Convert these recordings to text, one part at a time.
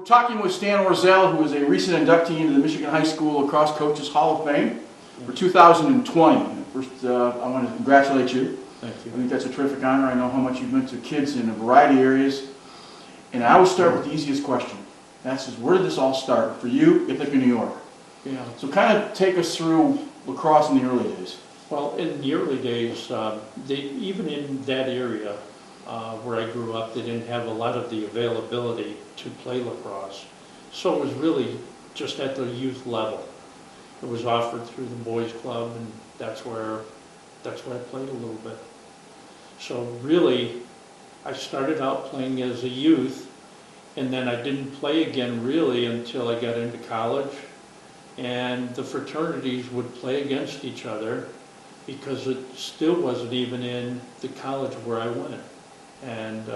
talking with Stan Orzel, who is a recent inductee into the Michigan High School Lacrosse Coaches Hall of Fame for 2020. First, I want to congratulate you. Thank you. I think that's a terrific honor. I know how much you've meant to kids in a variety of areas. And I always start with the easiest question. That's where did this all start for you, Ithaca, New York? Yeah. So kind of take us through lacrosse in the early days. Well, in the early days, even in that area where I grew up, they didn't have a lot of the availability to play lacrosse. So it was really just at the youth level. It was offered through the boys club, and that's where I played a little bit. So really, I started out playing as a youth, and then I didn't play again really until I got into college. And the fraternities would play against each other because it still wasn't even in the college where I went. And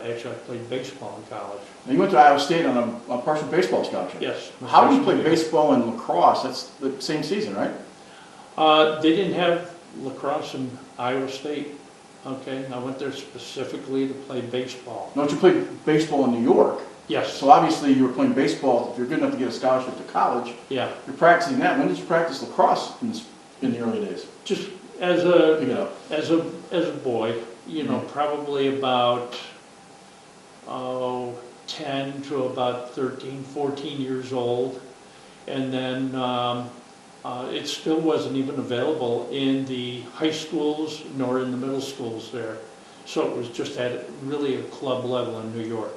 actually I played baseball in college. Now you went to Iowa State on a partial baseball scholarship. Yes. How do you play baseball and lacrosse? That's the same season, right? They didn't have lacrosse in Iowa State. Okay, I went there specifically to play baseball. No, you played baseball in New York. Yes. So obviously you were playing baseball. If you're good enough to get a scholarship to college, Yeah. you're practicing that. When did you practice lacrosse in the early days? Just as a Pick it up. as a boy, you know, probably about 10 to about 13, 14 years old, and then it still wasn't even available in the high schools nor in the middle schools there. So it was just at really a club level in New York.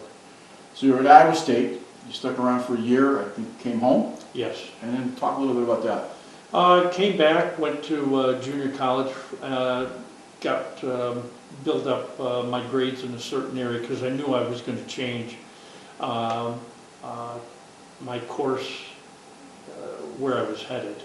So you were at Iowa State. You stuck around for a year. I think came home. Yes. And then talk a little bit about that. Came back, went to junior college, got built up my grades in a certain area because I knew I was going to change my course where I was headed.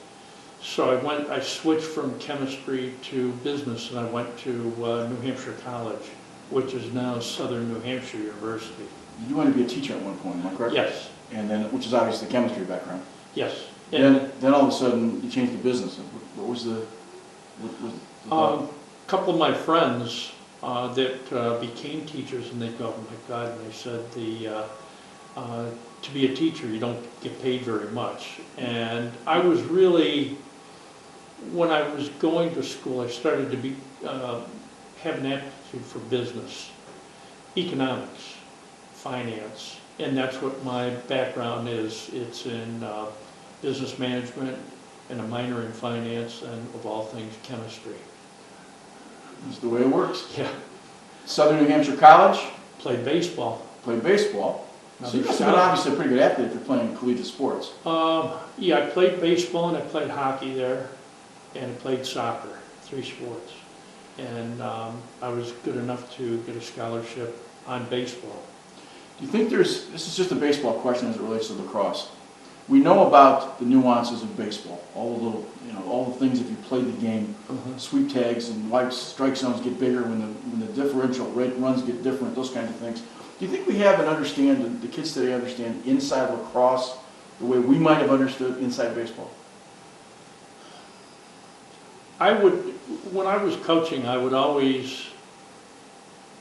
So I switched from chemistry to business, and I went to New Hampshire College, which is now Southern New Hampshire University. You wanted to be a teacher at one point, am I correct? Yes. And then, which is obviously the chemistry background. Yes. And Then all of a sudden you changed to business. What was the thought? a couple of my friends that became teachers, and they go, oh my God, and they said to be a teacher you don't get paid very much. And I was really, when I was going to school, I started to have an aptitude for business, economics, finance, and that's what my background is. It's in business management and a minor in finance and, of all things, chemistry. That's the way it works. Yeah. Southern New Hampshire College, Played baseball. played baseball. So you must have been obviously a pretty good athlete if you're playing collegiate sports. Yeah, I played baseball and I played hockey there, and I played soccer, 3 sports. And I was good enough to get a scholarship on baseball. Do you think this is just a baseball question as it relates to lacrosse. We know about the nuances of baseball, all the little, all the things if you play the game, sweep tags and why strike zones get bigger when the differential rate runs get different, those kinds of things. Do you think we have the kids today understand inside lacrosse the way we might have understood inside baseball? When I was coaching, I would always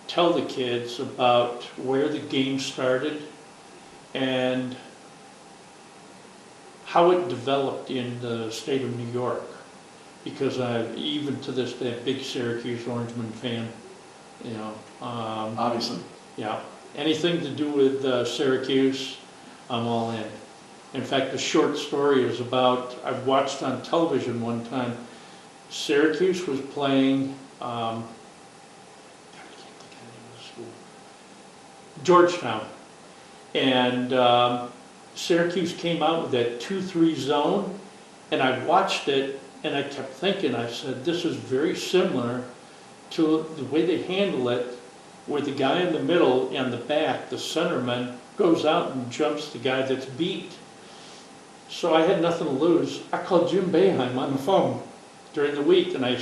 tell the kids about where the game started and how it developed in the state of New York, because even to this day, a big Syracuse Orangeman fan. Obviously. Yeah, anything to do with Syracuse, I'm all in. In fact, the short story is about, I watched on television one time, Syracuse was playing, I can't think of the name of the school, Georgetown, and Syracuse came out with that 2-3 zone, and I watched it, and I kept thinking, I said, this is very similar to the way they handle it, where the guy in the middle and the back, the centerman, goes out and jumps the guy that's beat. So I had nothing to lose. I called Jim Boeheim on the phone during the week, and I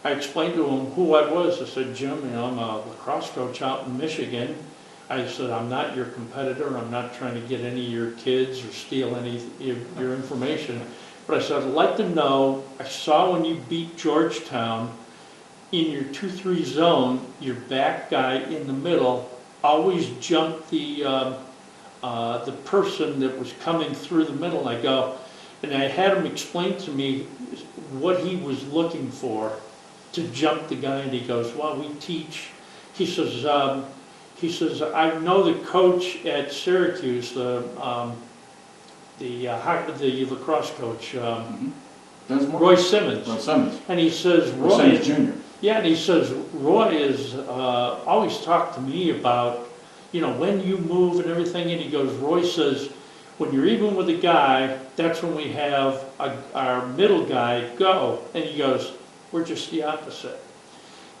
explained to him who I was. I said, Jim, I'm a lacrosse coach out in Michigan. I said, I'm not your competitor. I'm not trying to get any of your kids or steal any of your information. But I said, I'd like to know, I saw when you beat Georgetown, in your 2-3 zone, your back guy in the middle always jumped the the person that was coming through the middle. I go, and I had him explain to me what he was looking for to jump the guy, and he goes, well, we teach. He says, I know the coach at Syracuse, the lacrosse coach, Roy Simmons. Roy Simmons. And he says, Roy Simmons Jr. Yeah, and he says, Roy is always talked to me about, when you move and everything. And he goes, Roy says, when you're even with a guy, that's when we have our middle guy go. And he goes, we're just the opposite.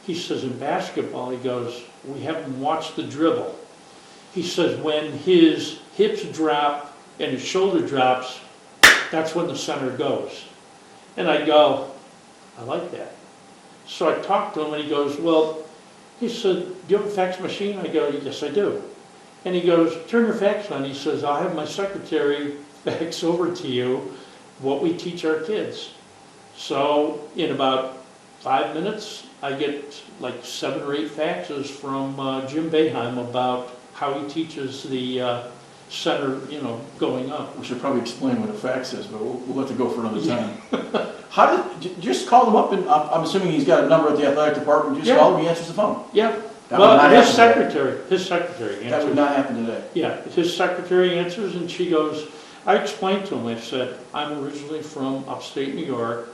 He says, in basketball, he goes, we have him watch the dribble. He says, when his hips drop and his shoulder drops, that's when the center goes. And I go, I like that. So I talked to him, and he goes, well, he said, do you have a fax machine? I go, yes, I do. And he goes, turn your fax on. He says, I'll have my secretary fax over to you what we teach our kids. So in about 5 minutes, I get like 7 or 8 faxes from Jim Boeheim about how he teaches the center, going up. We should probably explain what a fax is, but we'll let it go for another time. How did you just call him up? And I'm assuming he's got a number at the athletic department. You just call him, he answers the phone. Yeah. That would not his happen secretary answers. That would not happen today. Yeah, his secretary answers, and she goes, I explained to him, I said, I'm originally from upstate New York,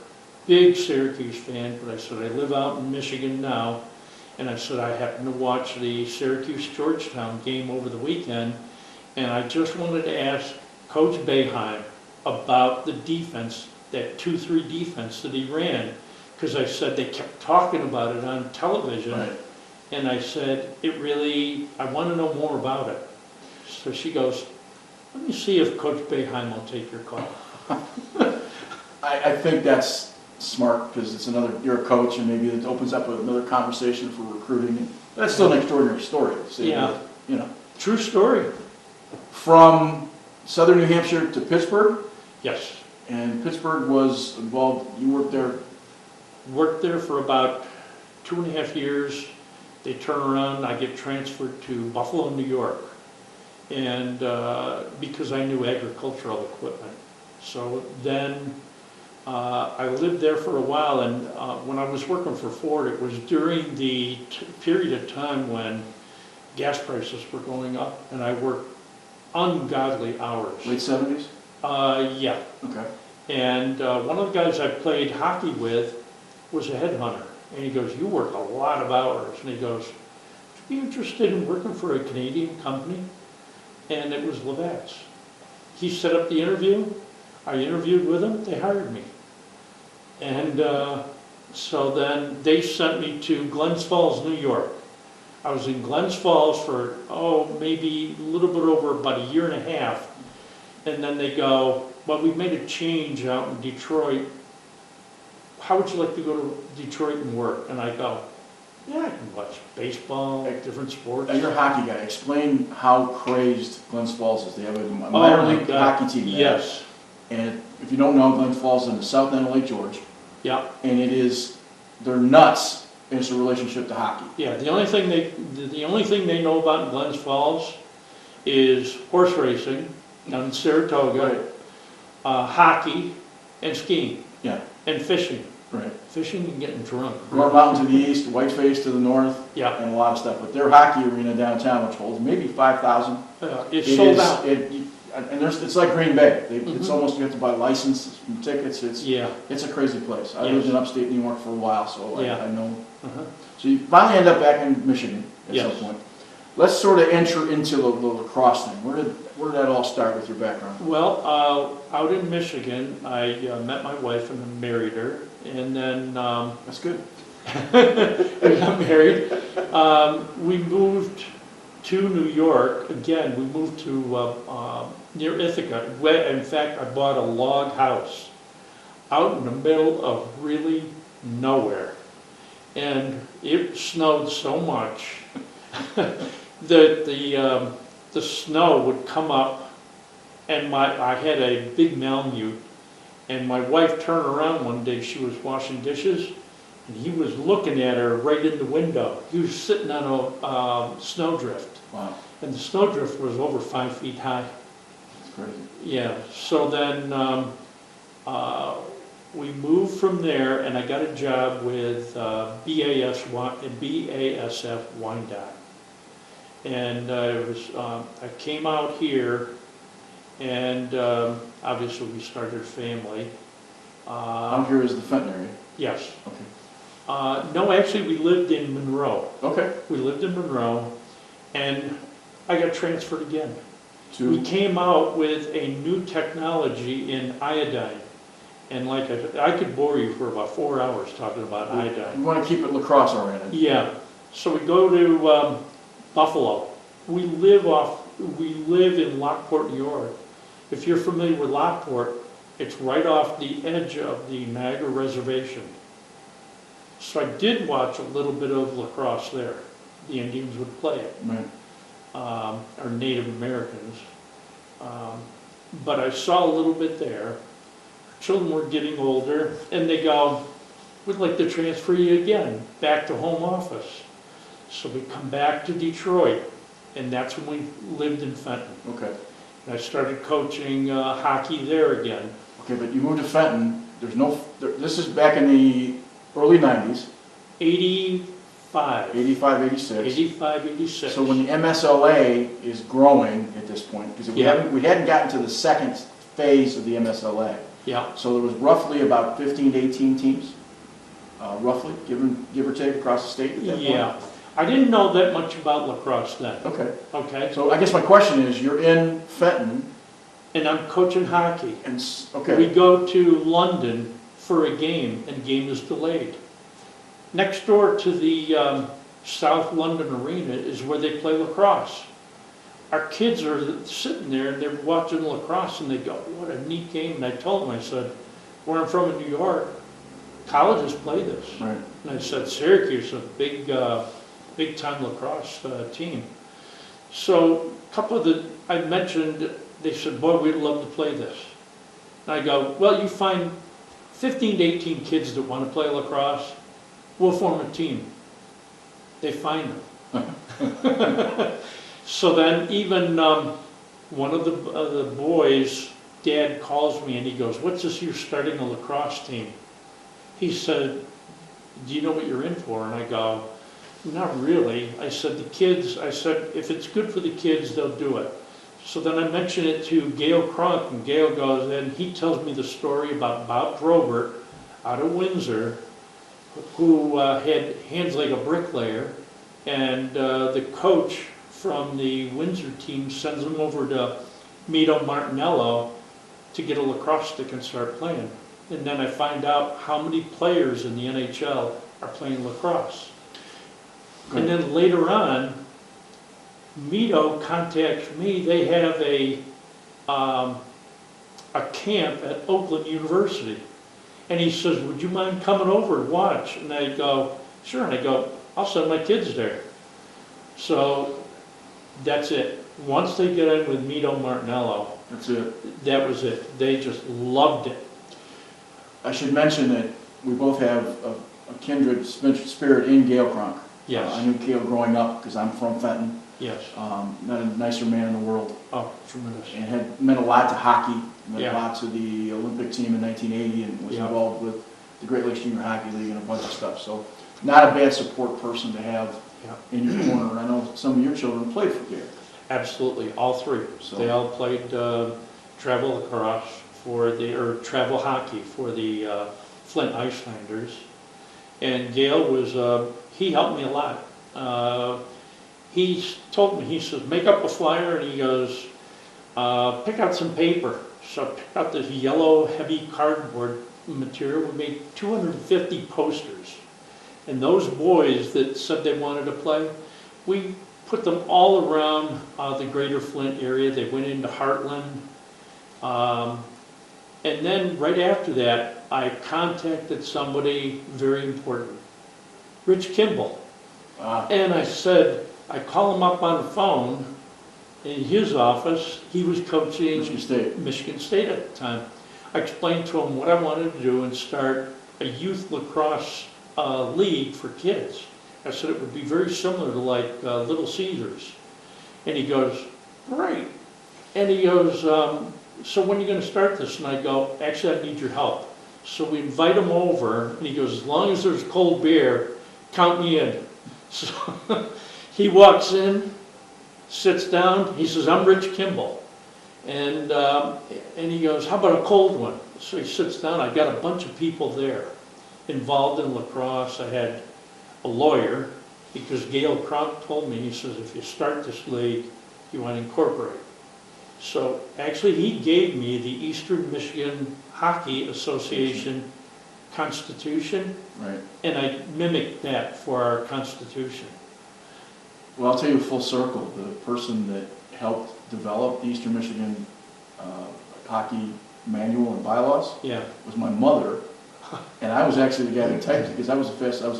big Syracuse fan, but I said, I live out in Michigan now, and I said, I happened to watch the Syracuse-Georgetown game over the weekend, and I just wanted to ask Coach Boeheim about the defense, that 2-3 defense that he ran, because I said they kept talking about it on television. Right. And I said, I want to know more about it. So she goes, let me see if Coach Boeheim will take your call. I think that's smart, because it's you're a coach, and maybe it opens up another conversation for recruiting. And that's still an extraordinary story. So, yeah. True story. From southern New Hampshire to Pittsburgh? Yes. And Pittsburgh was involved, you worked there? Worked there for about 2.5 years. They turn around, I get transferred to Buffalo, New York, and because I knew agricultural equipment. So then I lived there for a while, and when I was working for Ford, it was during the period of time when gas prices were going up, and I worked ungodly hours. Late 70s? Yeah. Okay. And one of the guys I played hockey with was a headhunter. And he goes, you work a lot of hours. And he goes, would you be interested in working for a Canadian company? And it was Labatt's. He set up the interview. I interviewed with him. They hired me. And so then they sent me to Glens Falls, New York. I was in Glens Falls for, maybe a little bit over about 1.5 years. And then they go, well, we've made a change out in Detroit. How would you like to go to Detroit and work? And I go, yeah, I can watch baseball, different sports. Now, you're a hockey guy. Explain how crazy Glens Falls is. They have a minor league hockey team there. Yes. And if you don't know, Glens Falls is in the south end of Lake George. Yeah. And they're nuts in its relationship to hockey. Yeah, the only thing they know about in Glens Falls is horse racing down in Saratoga, hockey, and skiing. Yeah. And fishing. Right. Fishing and getting drunk. Roar Mountain to the east, Whiteface to the north, Yeah. and a lot of stuff. But their hockey arena downtown, which holds maybe 5,000. It's sold out. It's like Green Bay. It's almost, you have to buy license and tickets. It's a crazy place. I lived in upstate New York for a while, so I know. So you finally end up back in Michigan at some point. Let's sort of enter into the lacrosse thing. Where did that all start with your background? Well, out in Michigan, I met my wife and I married her, and then That's good. we got married. We moved to New York. Again, we moved to near Ithaca. In fact, I bought a log house out in the middle of really nowhere, and it snowed so much that the snow would come up, and I had a big Malamute, and my wife turned around one day, she was washing dishes, and he was looking at her right in the window. He was sitting on a snowdrift. Wow. and the snowdrift was over 5 feet high. It's crazy. Yeah, so then we moved from there, and I got a job with BASF Wyandotte. And I came out here, and obviously we started a family. Out here is the Fenton area. Yes. Okay. No, actually, we lived in Monroe. Okay. We lived in Monroe, and I got transferred again. We To, came out with a new technology in iodine. And like I could bore you for about 4 hours talking about iodine. we want to keep it lacrosse oriented. Yeah, so we go to Buffalo. We live in Lockport, New York. If you're familiar with Lockport, it's right off the edge of the Niagara Reservation. So I did watch a little bit of lacrosse there. The Indians would play it, Right. or Native Americans. But I saw a little bit there. Children were getting older, and they go, we'd like to transfer you again, back to home office. So we come back to Detroit, and that's when we lived in Fenton. Okay. And I started coaching hockey there again. Okay, but you moved to Fenton. This is back in the early 90s, 85, 85, 86. 85, 86. So when the MSLA is growing at this point, because we Yeah. hadn't gotten to the second phase of the MSLA. Yeah, So there was roughly about 15 to 18 teams, roughly, give or take across the state at that point. yeah. I didn't know that much about lacrosse then, Okay. okay? So I guess my question is, you're in Fenton, And I'm coaching hockey. and, We okay, go to London for a game, and the game is delayed. Next door to the South London Arena is where they play lacrosse. Our kids are sitting there, and they're watching lacrosse, and they go, what a neat game. And I told them, I said, where I'm from in New York, colleges play this. right. And I said, Syracuse, a big time lacrosse team. So a couple of I mentioned, they said, boy, we'd love to play this. And I go, well, you find 15 to 18 kids that want to play lacrosse, we'll form a team. They find them. So then even one of the boys' dad calls me and he goes, what's this, you're starting a lacrosse team? He said, do you know what you're in for? And I go, not really. I said, if it's good for the kids, they'll do it. So then I mentioned it to Gail Cronk, and Gail goes, and he tells me the story about Bob Drobert out of Windsor, who had hands like a bricklayer, and the coach from the Windsor team sends him over to Mito Martinello to get a lacrosse stick and start playing. And then I find out how many players in the NHL are playing lacrosse. Good. And then later on, Mito contacts me. They have a camp at Oakland University. And he says, would you mind coming over and watch? And I go, sure. And I go, I'll send my kids there. So that's it. Once they get in with Mito Martinello, That's it. that was it. They just loved it. I should mention that we both have a kindred spirit in Gail Cronk. Yes. I knew Gail growing up because I'm from Fenton. Yes. Not a nicer man in the world. Oh, tremendous. And had meant a lot to hockey, meant Yeah. a lot to the Olympic team in 1980, and was Yeah. involved with the Great Lakes Junior Hockey League and a bunch of stuff. So not a bad support person to have Yeah. in your corner. And I know some of your children played for Gail. Absolutely, all three. So- They all played travel lacrosse or travel hockey for the Flint Icelanders. And Gail was, he helped me a lot. He told me, he says, make up a flyer, and he goes, pick out some paper. So I picked out this yellow, heavy cardboard material. We made 250 posters. And those boys that said they wanted to play, we put them all around the greater Flint area. They went into Heartland. And then right after that, I contacted somebody very important, Rich Kimball. And I said, I call him up on the phone in his office. He was coaching Michigan State at the time. I explained to him what I wanted to do and start a youth lacrosse league for kids. I said it would be very similar to like Little Caesars. And he goes, great. And he goes, so when are you going to start this? And I go, actually, I need your help. So we invite him over, and he goes, as long as there's cold beer, count me in. So he walks in, sits down, he says, I'm Rich Kimball. And he goes, how about a cold one? So he sits down, I've got a bunch of people there involved in lacrosse. I had a lawyer, because Gail Kronk told me, he says, if you start this league, you want to incorporate. So actually he gave me the Eastern Michigan Hockey Association Constitution, Right. and I mimicked that for our Constitution. Well, I'll tell you full circle, the person that helped develop the Eastern Michigan hockey manual and bylaws Yeah, was my mother, and I was actually the guy that typed it, because I was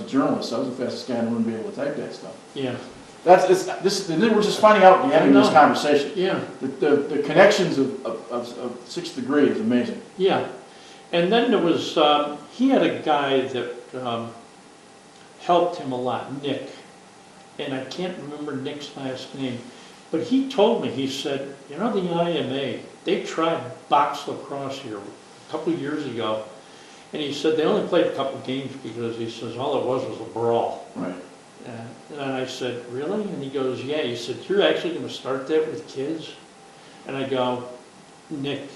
a journalist, so I was the fastest guy in the room to be able to type that stuff. yeah, We're just finding out at the end of this conversation. yeah, The connections of sixth degree is amazing. yeah. And then there was, he had a guy that helped him a lot, Nick. And I can't remember Nick's last name. But he told me, he said, you know, the IMA, they tried box lacrosse here a couple of years ago. And he said they only played a couple of games because he says all it was a brawl. Right. And I said, really? And he goes, yeah. He said, you're actually going to start that with kids? And I go, Nick,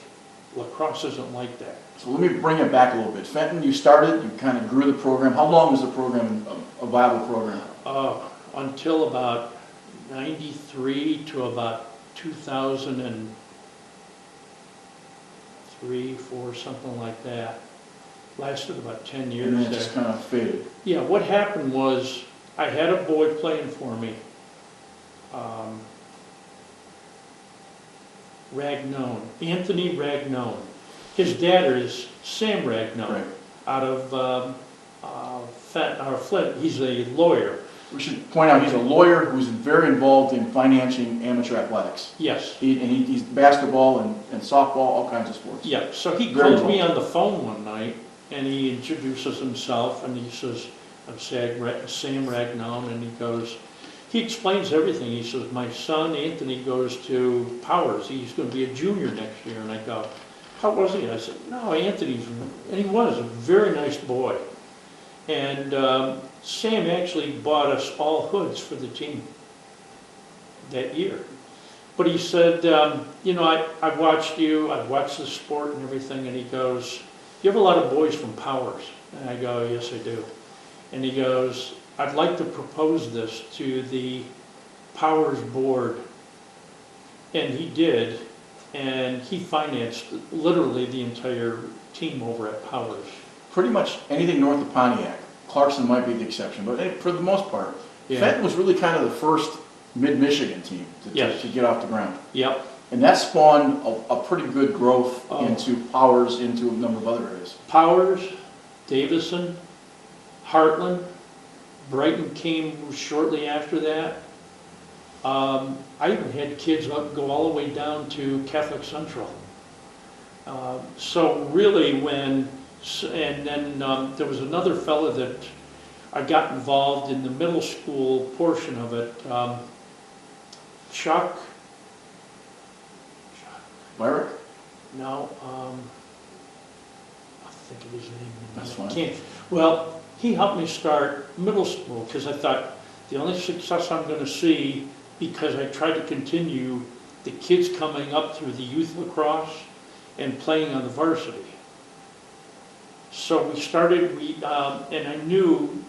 lacrosse isn't like that. So let me bring it back a little bit. Fenton, you started, you kind of grew the program. How long was the program a viable program? Until about 93 to about 2003, 4, something like that. Lasted about 10 years And then it there. just kind of faded. Yeah, what happened was I had a boy playing for me, Ragnone, Anthony Ragnone. His dad is Sam Ragnone, Right. out of Flint. He's a lawyer. We should point out he's a lawyer who's very involved in financing amateur athletics. Yes. He's basketball and softball, all kinds of sports. Yeah, so he Very calls me involved. on the phone one night, and he introduces himself, and he says, I'm Sam Ragnone, and he explains everything. He says, my son Anthony goes to Powers. He's going to be a junior next year. And I go, how was he? I said, no, and he was a very nice boy. And Sam actually bought us all hoods for the team that year. But he said, you know, I watched you, I watched the sport and everything, and he goes, you have a lot of boys from Powers. And I go, yes, I do. And he goes, I'd like to propose this to the Powers board. And he did, and he financed literally the entire team over at Powers. Pretty much anything north of Pontiac. Clarkson might be the exception, but for the most part, Yeah. Fenton was really kind of the first mid-Michigan team Yes. to get off the ground. Yep. And that spawned a pretty good growth Oh. into Powers, into a number of other areas. Powers, Davison, Heartland, Brighton came shortly after that. I even had kids go all the way down to Catholic Central. So really and then there was another fellow that I got involved in the middle school portion of it, Chuck, Lyric? no, I'll think of his name. in a That's minute. fine. Can't- Well, he helped me start middle school because I thought the only success I'm going to see, because I tried to continue the kids coming up through the youth lacrosse and playing on the varsity. So we started, and I knew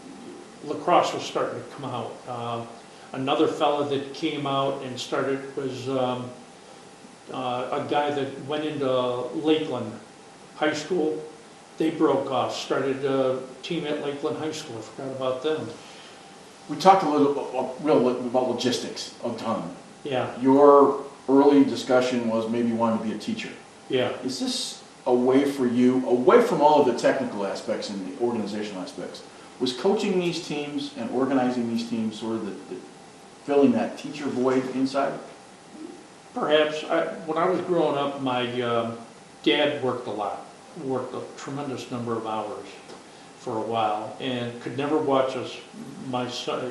lacrosse was starting to come out. Another fellow that came out and started was a guy that went into Lakeland High School. They broke off, started a team at Lakeland High School. I forgot about them. We talked a little about logistics a ton. Yeah, Your early discussion was maybe wanting to be a teacher. yeah. Is this a way for you, away from all of the technical aspects and the organizational aspects, was coaching these teams and organizing these teams sort of the filling that teacher void inside? Perhaps. When I was growing up, my dad worked a lot, worked a tremendous number of hours for a while, and could never watch us, myself,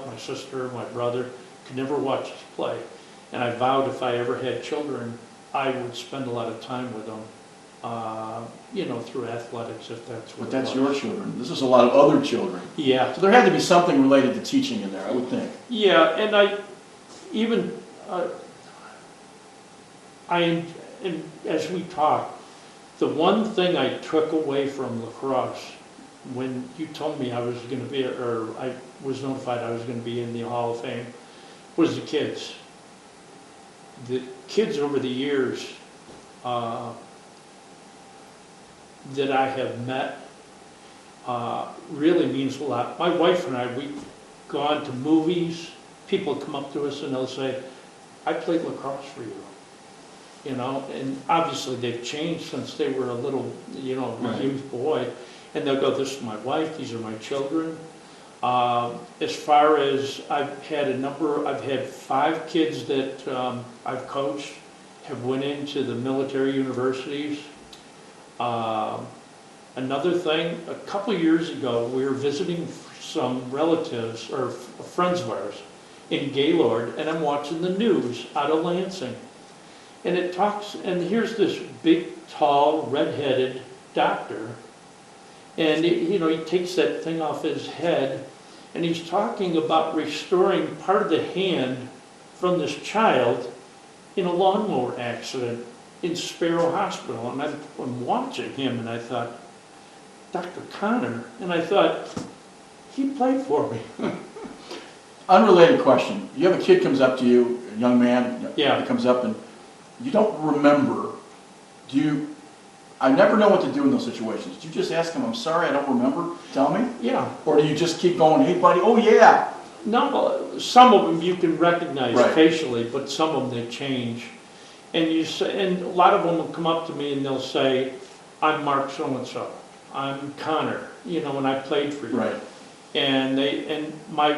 my sister, my brother, could never watch us play. And I vowed if I ever had children, I would spend a lot of time with them, through athletics, if that's what But that's it was. your children. This is a lot of other children. Yeah. So there had to be something related to teaching in there, I would think. Yeah, and and as we talk, the one thing I took away from lacrosse, when you told me I was going to be, or I was notified I was going to be in the Hall of Fame, was the kids. The kids over the years that I have met really means a lot. My wife and I, we've gone to movies. People come up to us and they'll say, I played lacrosse for you. And obviously they've changed since they were a little, Right. youth boy. And they'll go, this is my wife, these are my children. As far as I've had 5 kids that I've coached, have went into the military universities. Another thing, a couple years ago, we were visiting some relatives or friends of ours in Gaylord, and I'm watching the news out of Lansing. And and here's this big, tall, red-headed doctor, and he takes that thing off his head, and he's talking about restoring part of the hand from this child in a lawnmower accident in Sparrow Hospital. And I'm watching him, and I thought, Dr. Connor, and I thought, he played for me. Unrelated question. You have a kid comes up to you, a young man, Yeah. that comes up and you don't remember. I never know what to do in those situations. Do you just ask him, I'm sorry, I don't remember, tell me? Yeah. Or do you just keep going, hey buddy, oh yeah. No, some of them you can recognize Right. facially, but some of them they change. And and a lot of them will come up to me and they'll say, I'm Mark so-and-so, I'm Connor, and I played for you. Right. And my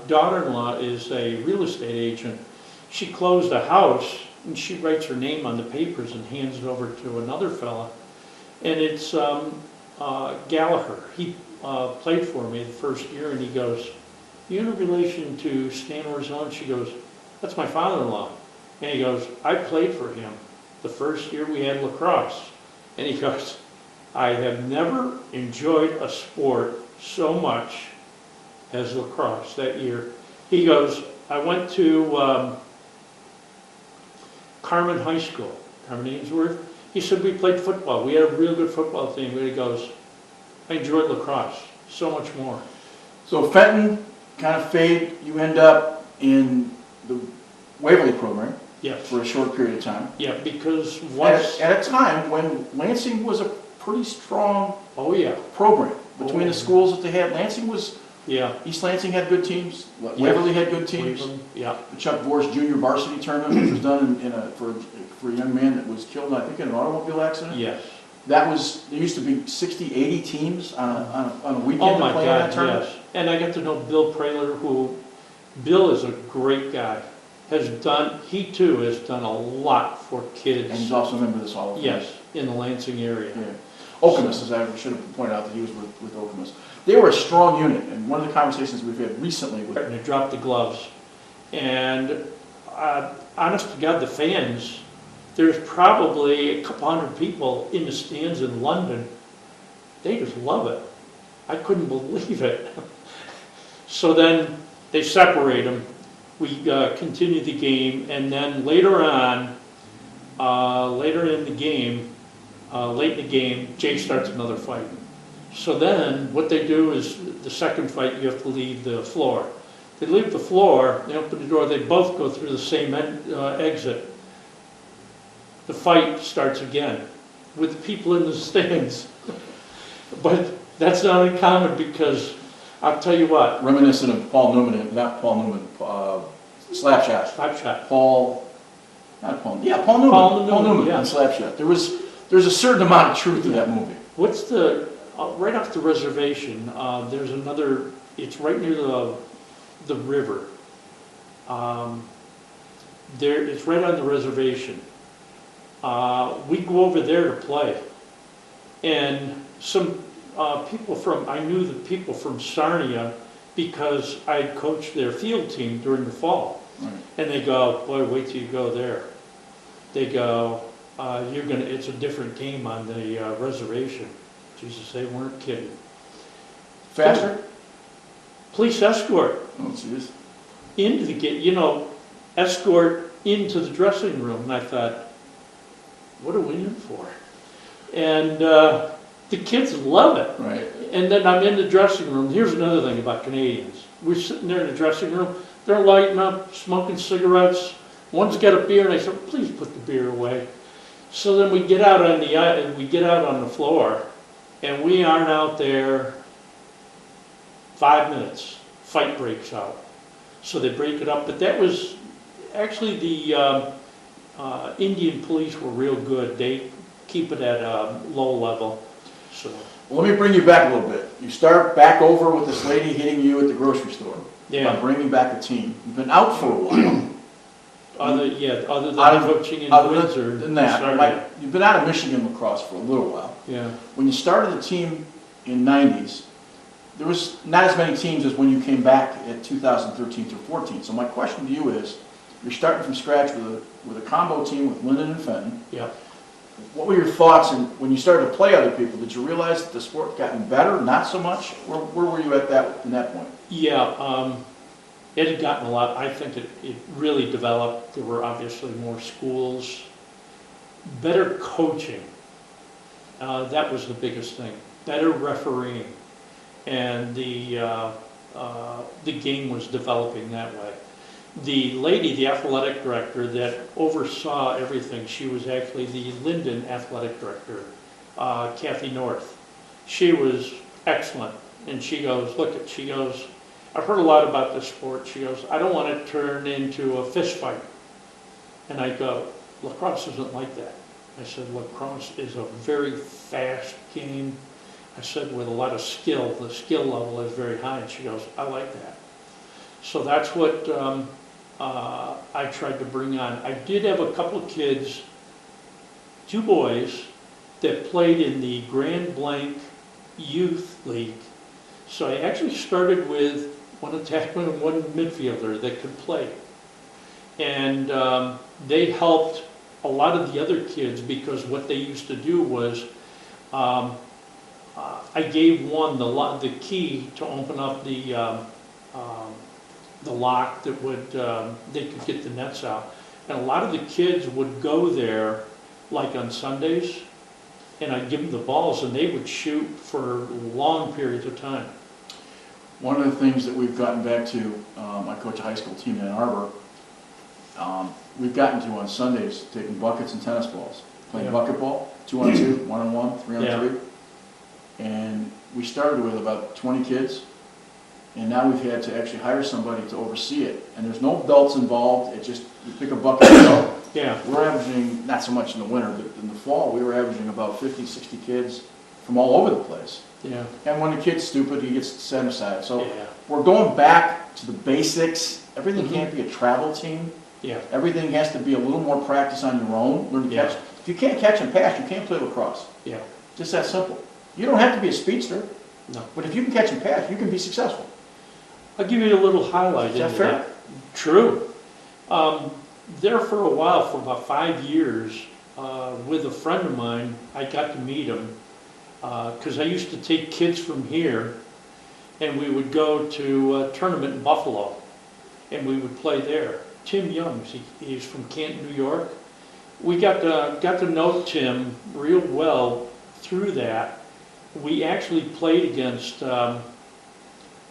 daughter-in-law is a real estate agent. She closed a house and she writes her name on the papers and hands it over to another fella. And it's Gallagher. He played for me the first year, and he goes, you in relation to Stan Orzel? And she goes, that's my father-in-law. And he goes, I played for him the first year we had lacrosse. And he goes, I have never enjoyed a sport so much as lacrosse that year. He goes, I went to Carmen High School, Carmen Ainsworth. He said, we played football. We had a real good football team. And he goes, I enjoyed lacrosse so much more. So Fenton kind of fade, you end up in the Waverly program Yes. for a short period of time. Yeah, because once... At a time when Lansing was a pretty strong Oh, yeah. program. Between Oh. the schools that they had, Lansing was, Yeah. East Lansing had good teams, Waverly had good teams. Yeah. The Chuck Vorse Junior Varsity Tournament, which was done for a young man that was killed, I think, in an automobile accident. Yes. There used to be 60, 80 teams on a weekend Oh, to my play in that God, tournament. yes. And I got to know Bill Praler, Bill is a great guy. He too has done a lot for kids. And he's also a member of this Hall of Fame. Yes, in the Lansing area. Yeah. Okemos, as I should have pointed out that he was with Okemos. They were a strong unit, and one of the conversations we've had recently with... And they dropped the gloves. And honest to God, the fans, there's probably a couple hundred people in the stands in London. They just love it. I couldn't believe it. So then they separate them. We continue the game, and then later on, late in the game, Jay starts another fight. So then what they do is the second fight, you have to leave the floor. They leave the floor, they open the door, they both go through the same exit. The fight starts again with people in the stands. But that's not uncommon because I'll tell you what. Reminiscent of Paul Newman, not Paul Newman, Slapshot. Slapshot. Paul Newman. Paul Newman yeah. on Slapshot. There's a certain amount of truth to that movie. What's the, right off the reservation, there's another, it's right near the river. It's right on the reservation. We go over there to play. And some I knew the people from Sarnia because I'd coached their field team during the fall. Right. And they go, boy, wait till you go there. They go, it's a different game on the reservation. Jesus, they weren't kidding. Faster? Police escort Oh, jeez. into the gate, escort into the dressing room. And I thought, what are we in for? And the kids love it. Right. And then I'm in the dressing room. Here's another thing about Canadians. We're sitting there in the dressing room. They're lighting up, smoking cigarettes. One's got a beer, and I said, please put the beer away. So then we get out on the floor, and we aren't out there 5 minutes. Fight breaks out. So they break it up. But that was actually the Indian police were real good. They keep it at a low level. So. Well, let me bring you back a little bit. You start back over with this lady hitting you at the grocery store. Yeah. By bringing back the team. You've been out for a while. Other than coaching in Windsor. Than that, you've been out of Michigan lacrosse for a little while. Yeah. When you started the team in '90s, there was not as many teams as when you came back at 2013 through 14. So my question to you is, you're starting from scratch with a combo team with Linden and Fenton. Yeah. What were your thoughts when you started to play other people? Did you realize that the sport had gotten better? Not so much? Where were you at in that point? Yeah, it had gotten a lot. I think it really developed. There were obviously more schools, better coaching. That was the biggest thing. Better refereeing, and the game was developing that way. The lady, the athletic director that oversaw everything, she was actually the Linden athletic director, Kathy North. She was excellent, and she goes, I've heard a lot about this sport. She goes, I don't want it to turn into a fist fight. And I go, lacrosse isn't like that. I said, lacrosse is a very fast game. I said, with a lot of skill. The skill level is very high. And she goes, I like that. So that's what I tried to bring on. I did have a couple of kids, 2 boys, that played in the Grand Blanc Youth League. So I actually started with one attackman and one midfielder that could play. And they helped a lot of the other kids, because what they used to do was I gave one the key to open up the lock that would they could get the nets out. And a lot of the kids would go there like on Sundays, and I'd give them the balls, and they would shoot for long periods of time. One of the things that we've gotten back to, I coach a high school team in Ann Arbor, we've gotten to on Sundays taking buckets and tennis balls, playing bucket ball, 2-on-2, 1-on-1, 3-on-3. And we started with about 20 kids, and now we've had to actually hire somebody to oversee it. And there's no adults involved, it's just you pick a bucket and go. Yeah. We're averaging, not so much in the winter, but in the fall, we were averaging about 50, 60 kids from all over the place. Yeah. And when the kid's stupid, he gets set aside. So Yeah. we're going back to the basics. Everything can't be a travel team. Yeah. Everything has to be a little more practice on your own. Learn to catch. If you can't catch and pass, you can't play lacrosse. Yeah. Just that simple. You don't have to be a speedster. No. But if you can catch and pass, you can be successful. I'll give you a little highlight. Is that fair? True. There for a while, for about 5 years, with a friend of mine, I got to meet him, because I used to take kids from here, and we would go to a tournament in Buffalo, and we would play there. Tim Youngs, he's from Canton, New York. We got to know Tim real well through that. We actually played against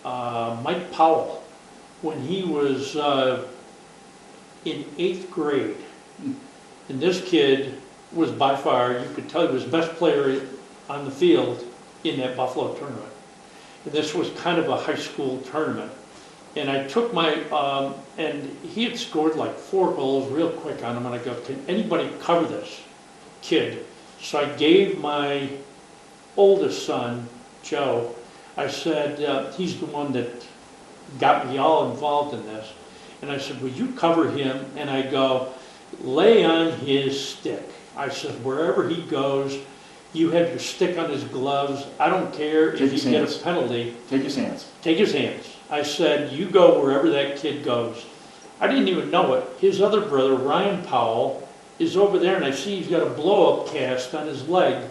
Mike Powell when he was in 8th grade. And this kid was by far, you could tell he was the best player on the field in that Buffalo tournament. And this was kind of a high school tournament. And I took my, and he had scored like 4 goals real quick on him, and I go, can anybody cover this kid? So I gave my oldest son, Joe, I said, he's the one that got me all involved in this. And I said, will you cover him? And I go, lay on his stick. I said, wherever he goes, you have your stick on his gloves. I don't care if you get a penalty. Take his hands. Take his hands. I said, you go wherever that kid goes. I didn't even know it. His other brother, Ryan Powell, is over there, and I see he's got a blow-up cast on his leg.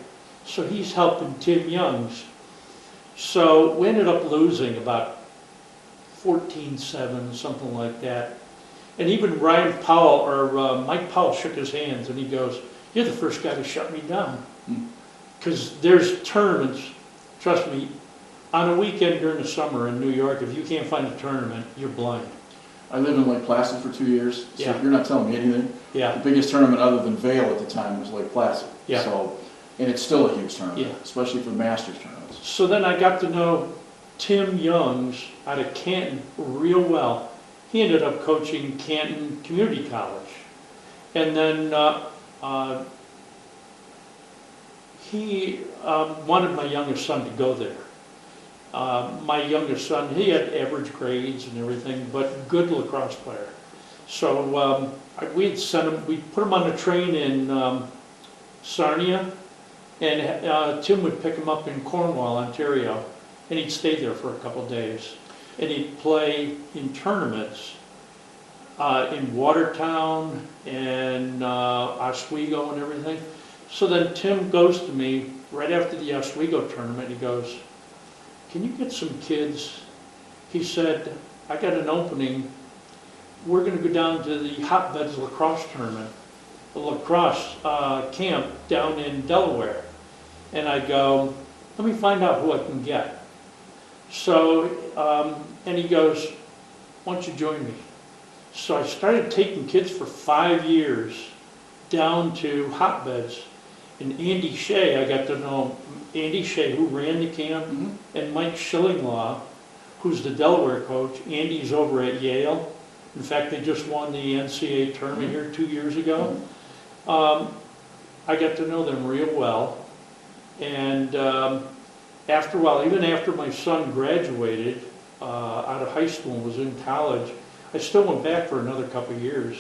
So he's helping Tim Youngs. So we ended up losing about 14-7, something like that. And even Ryan Powell, or Mike Powell shook his hands, and he goes, you're the first guy to shut me down. Because there's tournaments, trust me, on a weekend during the summer in New York, if you can't find a tournament, you're blind. I lived in Lake Placid for 2 years, so Yeah. you're not telling me anything. Yeah, The biggest tournament other than Vail at the time was Lake Placid. Yeah. So, and it's still a huge tournament, Yeah. especially for the Masters tournaments. so then I got to know Tim Youngs out of Canton real well. He ended up coaching Canton Community College. And then he wanted my youngest son to go there. My youngest son, he had average grades and everything, but good lacrosse player. So we had sent him, we put him on a train in Sarnia, and Tim would pick him up in Cornwall, Ontario, and he'd stay there for a couple days. And he'd play in tournaments in Watertown and Oswego and everything. So then Tim goes to me right after the Oswego tournament. He goes, can you get some kids? He said, I got an opening. We're going to go down to the Hotbeds lacrosse tournament, a lacrosse camp down in Delaware. And I go, let me find out who I can get. So, and he goes, why don't you join me? So I started taking kids for 5 years down to Hotbeds. And Andy Shea, I got to know Andy Shea, who ran the camp, and Mike Schillinglaw, who's the Delaware coach. Andy's over at Yale. In fact, they just won the NCAA tournament here 2 years ago. I got to know them real well. And after a while, even after my son graduated out of high school and was in college, I still went back for another couple of years.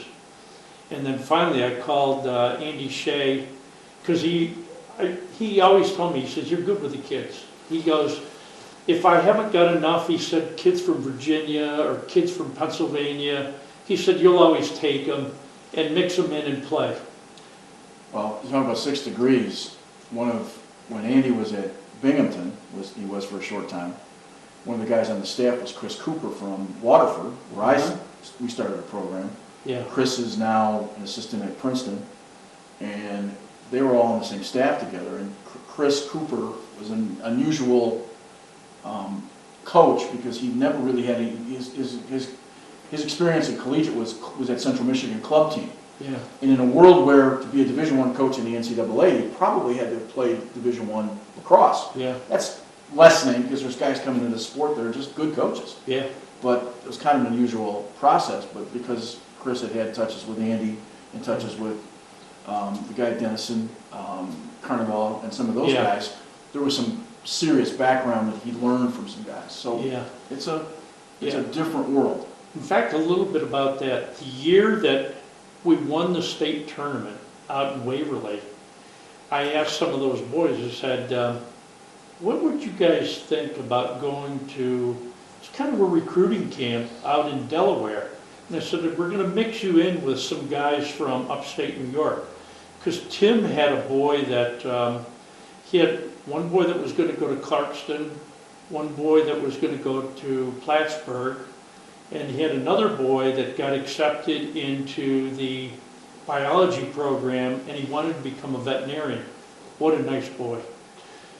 And then finally I called Andy Shea, because he always told me, he says, you're good with the kids. He goes, if I haven't got enough, he said, kids from Virginia or kids from Pennsylvania, he said, you'll always take them and mix them in and play. Well, you're talking about 6 degrees. When Andy was at Binghamton, he was for a short time, one of the guys on the staff was Chris Cooper from Waterford, where we started a program. Yeah. Chris is now an assistant at Princeton, and they were all on the same staff together. And Chris Cooper was an unusual coach because he never really had his experience in collegiate was at Central Michigan club team. Yeah. And in a world where to be a Division I coach in the NCAA, you probably had to have played Division I lacrosse. Yeah. That's lessening because there's guys coming into the sport that are just good coaches. Yeah. But it was kind of an unusual process. But because Chris had touches with Andy and touches with the guy Dennison, Carnival, and some of those guys, there was some serious background that he learned from some guys. So it's a different world. In fact, a little bit about that. The year that we won the state tournament out in Waverly, I asked some of those boys, I said, what would you guys think about going to, it's kind of a recruiting camp out in Delaware. And I said, we're going to mix you in with some guys from upstate New York. Because Tim had a boy that, he had one boy that was going to go to Clarkston, one boy that was going to go to Plattsburgh, and he had another boy that got accepted into the biology program, and he wanted to become a veterinarian. What a nice boy.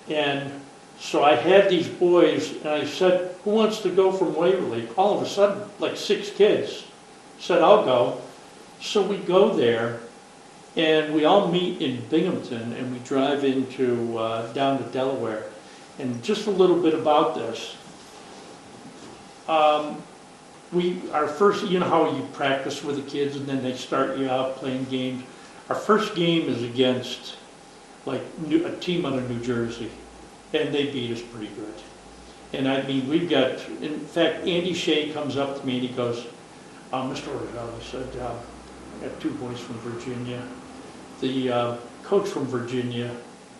And so I had these boys, and I said, who wants to go from Waverly? All of a sudden, like 6 kids said, I'll go. So we go there, and we all meet in Binghamton, and we drive into down to Delaware. And just a little bit about this. Our first, you know how you practice with the kids and then they start you out playing games. Our first game is against like a team out of New Jersey, and they beat us pretty good. And I mean, we've got, in fact, Andy Shea comes up to me and he goes, Mr. Orzel, he said, I got 2 boys from Virginia. The coach from Virginia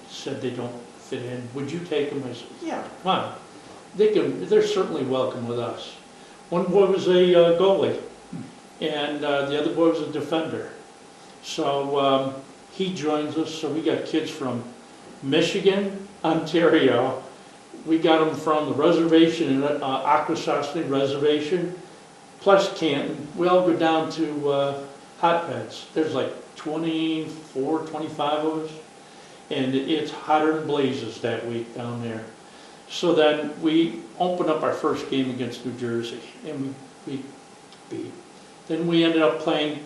said they don't fit in. Would you take them? I said, yeah, come on. They're certainly welcome with us. One boy was a goalie, and the other boy was a defender. So he joins us. So we got kids from Michigan, Ontario. We got them from the reservation, Akwesasne Reservation, plus Canton. We all go down to hotbeds. There's like 24, 25 of us, and it's hotter than blazes that week down there. So then we opened up our first game against New Jersey, and we beat. Then we ended up playing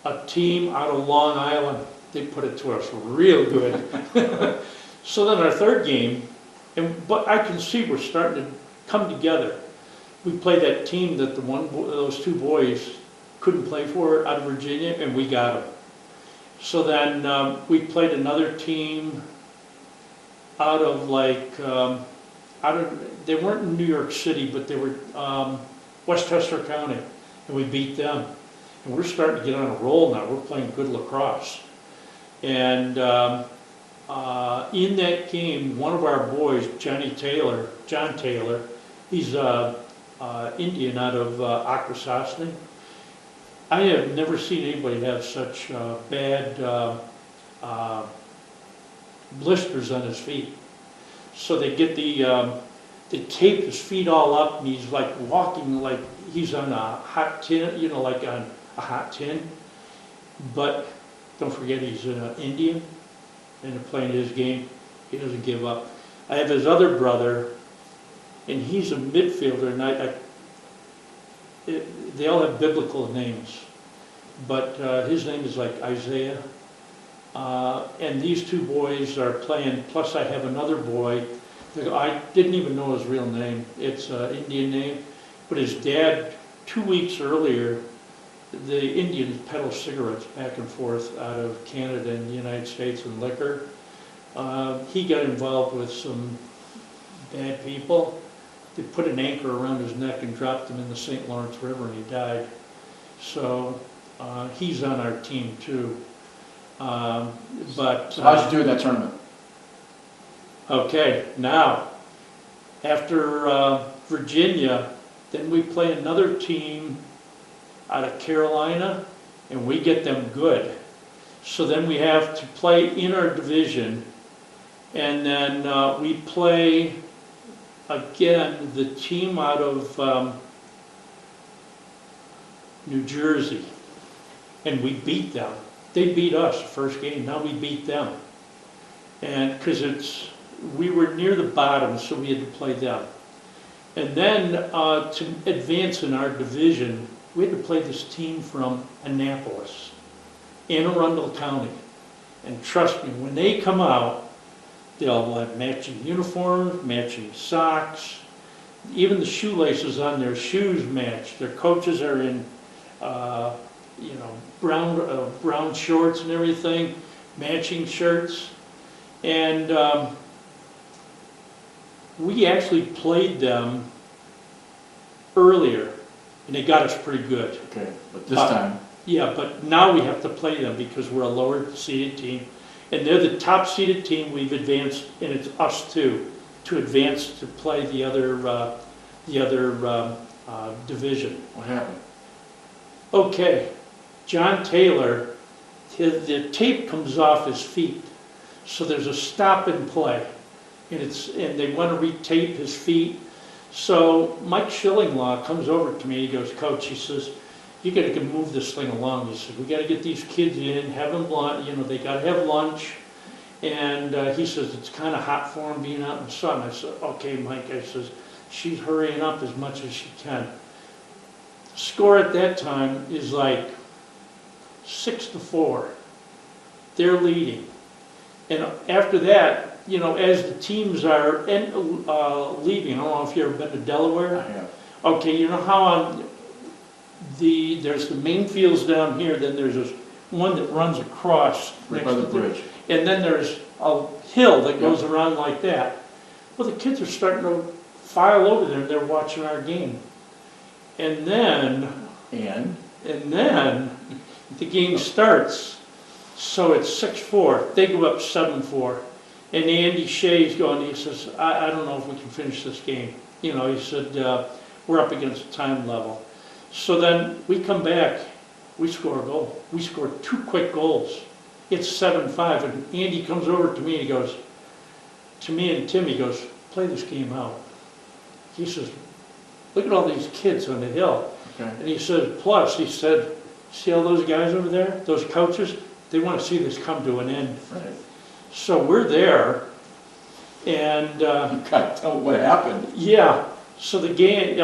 a team out of Long Island. They put it to us real good. So then our third game, but I can see we're starting to come together. We played that team that those two boys couldn't play for out of Virginia, and we got them. So then we played another team out of they weren't in New York City, but they were Westchester County, and we beat them. And we're starting to get on a roll now. We're playing good lacrosse. And in that game, one of our boys, John Taylor, he's Indian out of Akwesasne. I have never seen anybody have such bad blisters on his feet. So they get they tape his feet all up, and he's like walking like he's on a hot tin, like on a hot tin. But don't forget, he's an Indian, and they're playing his game. He doesn't give up. I have his other brother, and he's a midfielder, and they all have biblical names, but his name is like Isaiah. And these two boys are playing, plus I have another boy, I didn't even know his real name. It's an Indian name, but his dad, 2 weeks earlier, the Indians peddle cigarettes back and forth out of Canada and the United States and liquor. He got involved with some bad people. They put an anchor around his neck and dropped him in the St. Lawrence River, and he died. So he's on our team too. So how'd you do in that tournament? Okay, now, after Virginia, then we play another team out of Carolina, and we get them good. So then we have to play in our division, and then we play again the team out of New Jersey, and we beat them. They beat us the first game, now we beat them. And because we were near the bottom, so we had to play them. And then to advance in our division, we had to play this team from Annapolis, Anne Arundel County. And trust me, when they come out, they'll have matching uniforms, matching socks, even the shoelaces on their shoes match. Their coaches are in brown shorts and everything, matching shirts. And we actually played them earlier, and they got us pretty good. Okay, but this time? Yeah, but now we have to play them because we're a lower seeded team. And they're the top seeded team. We've advanced, and it's us too, to advance to play the other division. What happened? Okay, John Taylor, the tape comes off his feet, so there's a stop and play, and they want to retape his feet. So Mike Schillinglaw comes over to me. He goes, "Coach," he says, "you got to move this thing along." He said, "We got to get these kids in, have them lunch. They got to have lunch." And he says it's kind of hot for them being out in the sun. I said, "Okay, Mike." I says, "She's hurrying up as much as she can." Score at that time is like 6-4. They're leading. And after that, as the teams are leaving, I don't know if you've ever been to Delaware. I have. Okay, you know how there's the main fields down here, then there's this one that runs across Right by the bridge. and then there's a hill that goes around like that. Well, the kids are starting to file over there, and they're watching our game. And then the game starts. So it's 6-4. They go up 7-4. And Andy Shea's going, he says, I don't know if we can finish this game. He said, we're up against a time level. So then we come back, we score a goal. We score 2 quick goals. It's 7-5, and Andy comes over to me and he goes, to me and Tim, he goes, play this game out. He says, look at all these kids on the hill. Okay. And he said, plus, he said, see all those guys over there, those coaches, they want to see this come to an end. Right. So we're there, and You gotta tell what happened. yeah, so the game,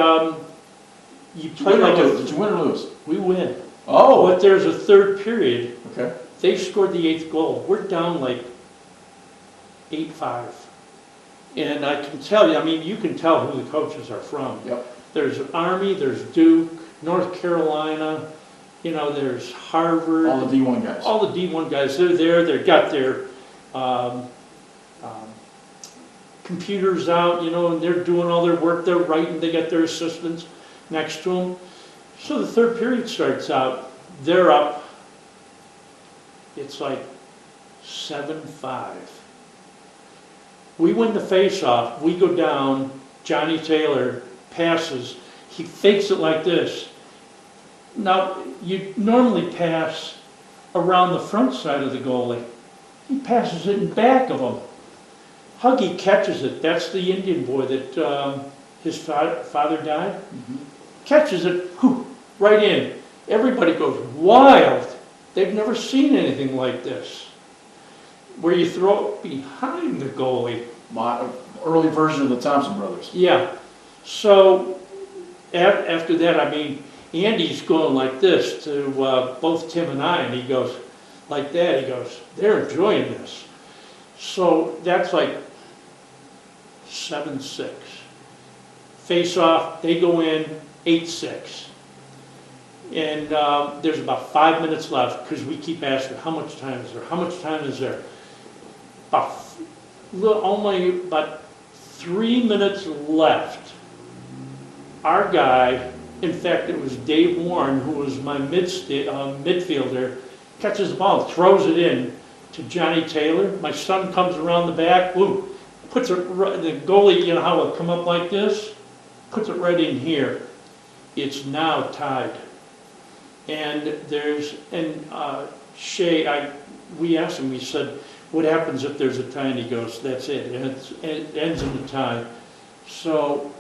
you Did you play win or like lose? Did you win or lose? we win. Oh, But there's a third period. okay. They scored the 8th goal. We're down like 8-5. And I can tell you, I mean, you can tell who the coaches are from. Yep. There's Army, there's Duke, North Carolina, you know, there's Harvard. All the D1 guys. All the D1 guys, they're there, they've got their computers out, you know, and they're doing all their work, they're writing, they got their assistants next to them. So the third period starts out, they're up, it's like 7-5. We win the face-off, we go down, Johnny Taylor passes, he fakes it like this. Now, you normally pass around the front side of the goalie. He passes it in back of him. Huggy catches it. That's the Indian boy that his father died. Mhm. Catches it, whew, right in. Everybody goes wild. They've never seen anything like this. Where you throw it behind the goalie. Early version of the Thompson brothers. Yeah. So after that, I mean, Andy's going like this to both Tim and I, and he goes like that. He goes, they're enjoying this. So that's like 7-6. Face off, they go in 8-6. And there's about 5 minutes left because we keep asking, how much time is there? How much time is there? Only about 3 minutes left. Our guy, in fact, it was Dave Warren, who was my midfielder, catches the ball, throws it in to Johnny Taylor. My son comes around the back, woo, puts it, the goalie, you know how it'll come up like this? Puts it right in here. It's now tied. And Shay, we asked him, we said, what happens if there's a tie? And he goes, that's it. And it ends in a tie. So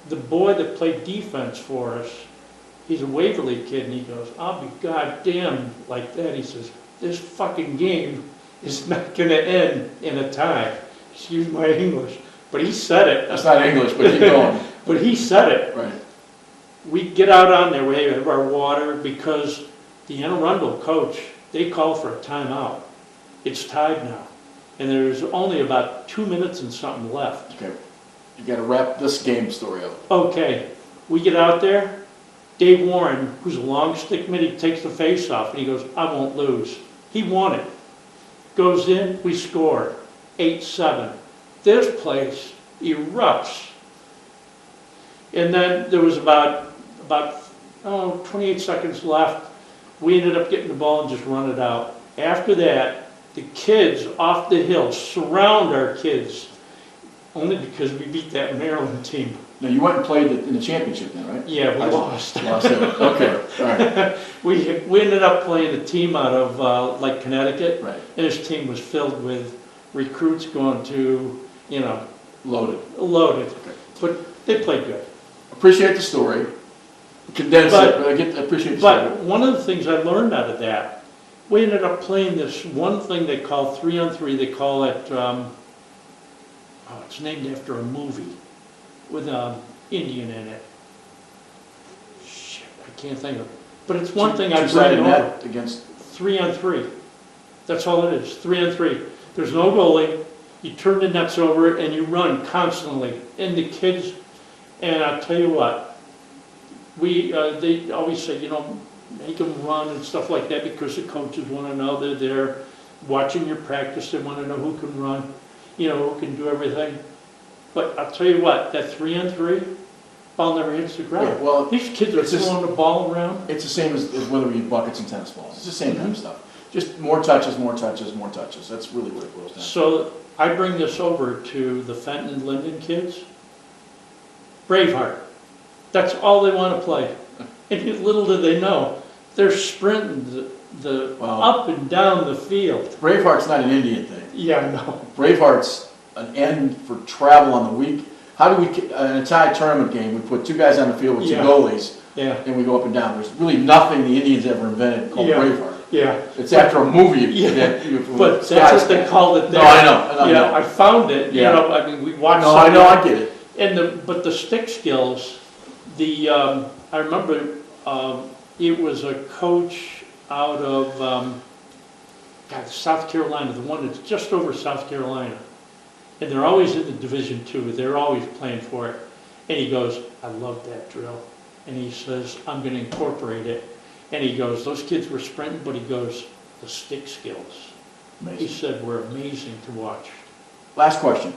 the boy that played defense for us, he's a Waverly kid, and he goes, I'll be goddamn like that. He says, this fucking game is not going to end in a tie. Excuse my English. But he said it. That's not English, but keep going. But he said it. Right. We get out on there, we have our water, because the Anne Arundel coach, they called for a timeout. It's tied now. And there's only about 2 minutes and something left. Okay. You got to wrap this game story up. Okay, we get out there. Dave Warren, who's a long stick mid, he takes the face off and he goes, I won't lose. He won it. Goes in, we score. 8-7. This place erupts. And then there was about 28 seconds left. We ended up getting the ball and just run it out. After that, the kids off the hill surround our kids, only because we beat that Maryland team. Now, you went and played in the championship then, right? Yeah, we lost. Lost it. Okay, all right. We ended up playing a team out of like Connecticut, Right. and this team was filled with recruits going to, you know, Loaded. loaded. Okay. But they played good. Appreciate the story. Condense But- it, but I appreciate the story. But one of the things I learned out of that, we ended up playing this one thing they call 3-on-3. They call it, it's named after a movie with an Indian in it. Shit, I can't think of it. But it's one thing I bring Two-sided over. net against 3-on-3. That's all it is, 3-on-3. There's no goalie. You turn the nets over and you run constantly. And the kids, and I'll tell you what, they always say, you know, make them run and stuff like that because the coaches want to know they're there watching your practice. They want to know who can run, you know, who can do everything. But I'll tell you what, that 3-on-3, ball never hits the ground. Yeah, well, These kids are it's just- throwing the ball around. it's the same as whether we use buckets and tennis balls. It's the same kind of stuff. Just more touches, more touches, more touches. That's really what it boils down to. So I bring this over to the Fenton Linden kids. Braveheart. That's all they want to play. And little do they know, they're sprinting Wow. up and down the field. Braveheart's not an Indian thing. Yeah, no. Braveheart's an end for travel on the week. How do we, an Italian tournament game, we put 2 guys on the field with 2 Yeah. goalies, Yeah, and we go up and down. There's really nothing the Indians ever invented called Yeah. Braveheart. yeah. It's after a movie. Yeah. that- But that's what they called it No, there. I know. Yeah, I found it, you Yeah. know, I mean, we watched. No, some- I know, I get it. And but the stick skills, I remember, it was a coach out of, South Carolina, the one that's just over South Carolina. And they're always in the Division II, they're always playing for it. And he goes, I love that drill. And he says, I'm gonna incorporate it. And he goes, those kids were sprinting, but he goes, the stick skills, he Amazing. said, were amazing to watch. Last question.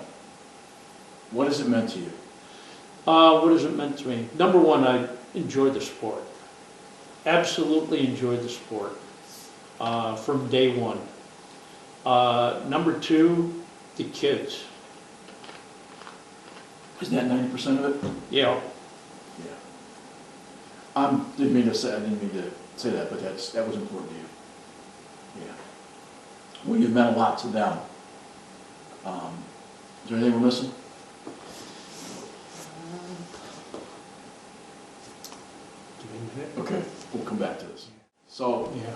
What has it meant to you? What has it meant to me? Number one, I enjoyed the sport. Absolutely enjoyed the sport from day one. Number two, the kids. Isn't that 90% of it? Yeah, Yeah. Didn't mean to say that, but that was important to you. Yeah. Well, you meant a lot to them. Is there anything we're missing? Okay, we'll come back to this. So, yeah,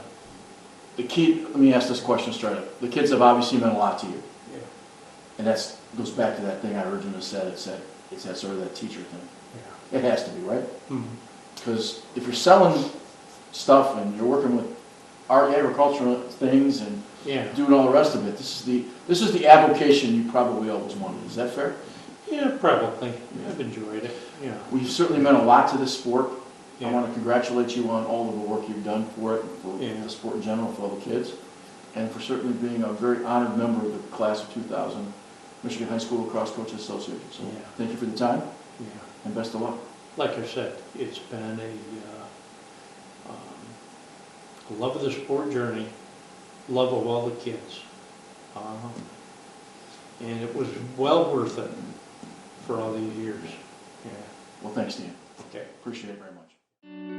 let me ask this question straight up. The kids have obviously meant a lot to you. yeah, And that goes back to that thing I originally said. It's that sort of that teacher thing. yeah. It has to be, right? Mhm. Because if you're selling stuff and you're working with agricultural things and Yeah, doing all the rest of it, this is the avocation you probably always wanted. Is that fair? yeah, probably. I've enjoyed it, yeah. Well, you've certainly meant a lot to this sport. I Yeah. want to congratulate you on all of the work you've done for it, for Yeah. the sport in general, for all the kids, and for certainly being a very honored member of the class of 2000 Michigan High School Lacrosse Coaches Association. So Yeah. thank you for the time Yeah. and best of luck. Like I said, it's been a love of the sport journey, love of all the kids. And it was well worth it for all these years. Yeah, Well, thanks, Dan. okay. Appreciate it very much.